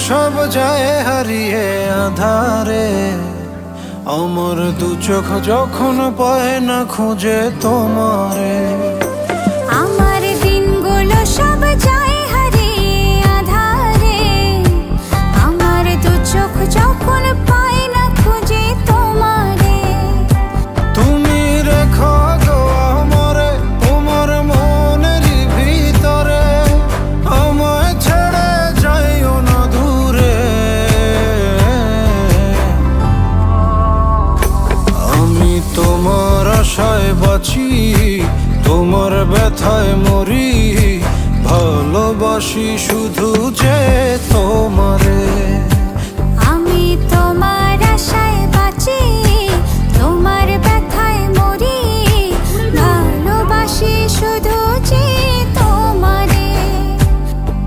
সব যায় হারিয়ে আধারে, আমার দু চোখ যখন পায় না খুঁজে তোমারে। আমার দিনগুলো সব যায় হারিয়ে আঁধারে, আমার দু চোখ যখন পায় না খুঁজে তোমারে। তুমি রেখো গো আমারে তোমার মনের ভিতরে, আমায় ছেড়ে যাইও না দূরে। আমি তোমার আশায় বাঁচি, তোমার ব্যথায় মরি, ভালোবাসি শুধু যে তোমারে।